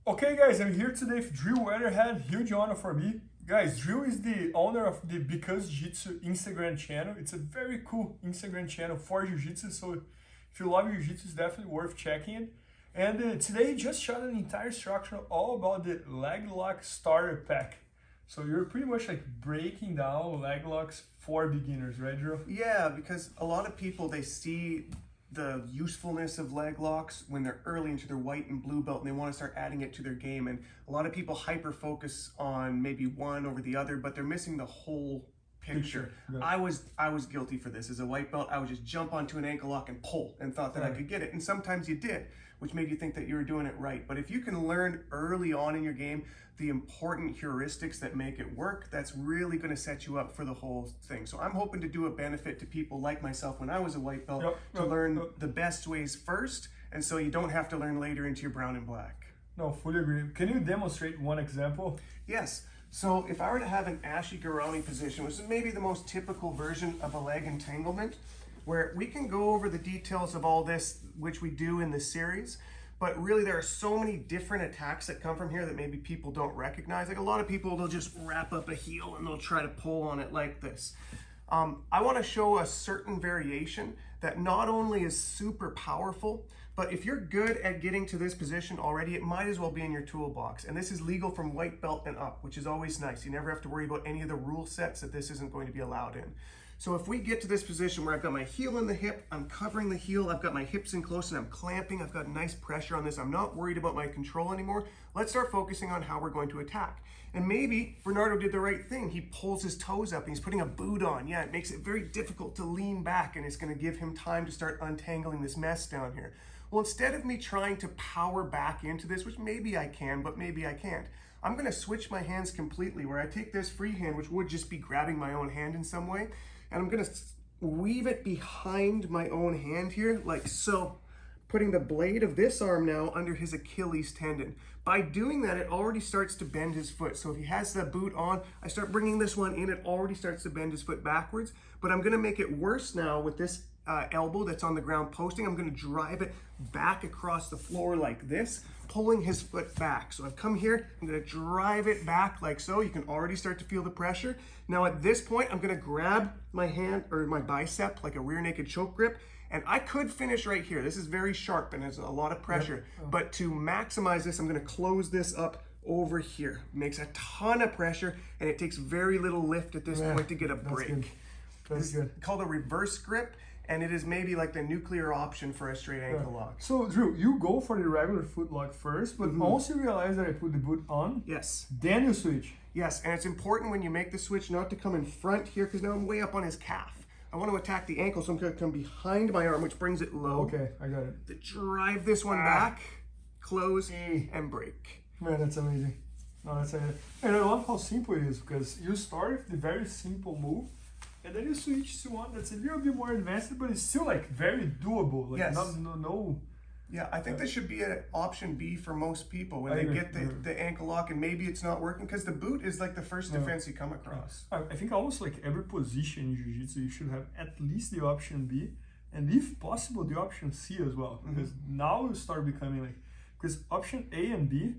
Okay guys, I'm here today with Drew Weatherhead, huge honor for me. Guys, Drew is the owner of the Because Jiu-Jitsu Instagram channel. It's a very cool Instagram channel for Jiu-Jitsu, so if you love Jiu-Jitsu, it's definitely worth checking it. And today he just shot an entire instructional all about the leg lock starter pack. So you're pretty much like breaking down leg locks for beginners, right Drew? Yeah, because a lot of people, they see the usefulness of leg locks when they're early into their white and blue belt and they want to start adding it to their game, and a lot of people hyper focus on maybe one over the other, but they're missing the whole picture. Yeah. I was guilty for this. As a white belt, I would just jump onto an ankle lock and pull and thought that I could get it, and sometimes you did, which made you think that you were doing it right. But if you can learn early on in your game the important heuristics that make it work, that's really going to set you up for the whole thing. So I'm hoping to do a benefit to people like myself when I was a white belt, to learn the best ways first, and so you don't have to learn later into your brown and black. No, fully agree. Can you demonstrate one example? Yes. So if I were to have an Ashi-Garami position, which is maybe the most typical version of a leg entanglement, where we can go over the details of all this, which we do in this series, but really there are so many different attacks that come from here that maybe people don't recognize. Like a lot of people, they'll just wrap up a heel and they'll try to pull on it like this. I want to show a certain variation that not only is super powerful, but if you're good at getting to this position already, it might as well be in your toolbox. And this is legal from white belt and up, which is always nice. You never have to worry about any of the rule sets that this isn't going to be allowed in. So if we get to this position where I've got my heel in the hip, I'm covering the heel, I've got my hips in close and I'm clamping, I've got nice pressure on this, I'm not worried about my control anymore, let's start focusing on how we're going to attack. And maybe Bernardo did the right thing. He pulls his toes up and he's putting a boot on. Yeah, it makes it very difficult to lean back, and it's going to give him time to start untangling this mess down here. Well, instead of me trying to power back into this, which maybe I can, but maybe I can't, I'm going to switch my hands completely, where I take this free hand, which would just be grabbing my own hand in some way, and I'm going to weave it behind my own hand here, like so, putting the blade of this arm now under his Achilles tendon. By doing that, it already starts to bend his foot. So if he has the boot on, I start bringing this one in, it already starts to bend his foot backwards, but I'm going to make it worse now with this elbow that's on the ground posting. I'm going to drive it back across the floor like this, pulling his foot back. So I've come here, I'm going to drive it back like so. You can already start to feel the pressure. Now at this point, I'm going to grab my hand or my bicep like a rear naked choke grip, and I could finish right here. This is very sharp and there's a lot of pressure, but to maximize this, I'm going to close this up over here. It makes a ton of pressure and it takes very little lift at this point to get a break. That's good. It's called a reverse grip, and it is maybe like the nuclear option for a straight ankle lock. So Drew, you go for the regular foot lock first, but once you realize that I put the boot on, then you switch. Yes, and it's important when you make the switch not to come in front here, because now I'm way up on his calf. I want to attack the ankle, so I'm going to come behind my arm, which brings it low. Okay, I got it. To drive this one back, close, and break. Man, that's amazing. No, that's amazing. And I love how simple it is, because you start with the very simple move, and then you switch to one that's a little bit more advanced, but it's still like very doable. Like no. Yeah, I think this should be an option B for most people when they get the ankle lock and maybe it's not working, because the boot is like the first defense you come across. I think almost like every position in Jiu-Jitsu, you should have at least the option B, and if possible, the option C as well. Because now you start becoming like, because option A and B,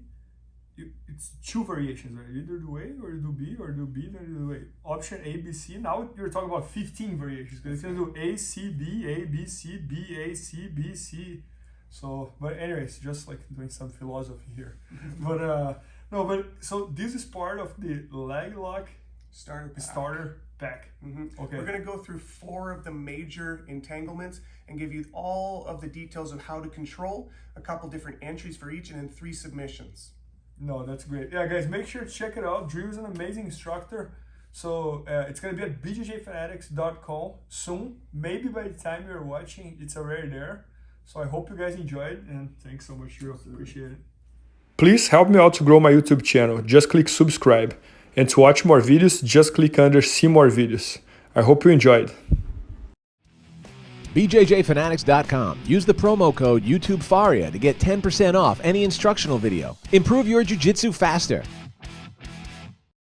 it's two variations, right? Either do A or do B, or do B then do A. Option A, B, C. Now you're talking about 15 variations, because you can do A, C, B, A, B, C, B, A, C, B, C. So, but anyways, just like doing some philosophy here. So this is part of the leg lock starter pack. Okay. We're going to go through 4 of the major entanglements and give you all of the details of how to control, a couple different entries for each, and then 3 submissions. No, that's great. Yeah, guys, make sure to check it out. Drew is an amazing instructor. So it's going to be at IBJJFanatics.com soon. Maybe by the time you're watching, it's already there. So I hope you guys enjoyed, and thanks so much, Drew. Appreciate it. Please help me out to grow my YouTube channel. Just click subscribe. And to watch more videos, just click under see more videos. I hope you enjoyed. IBJJFanatics.com. Use the promo code YouTubeFaria to get 10% off any instructional video. Improve your jiu-jitsu faster.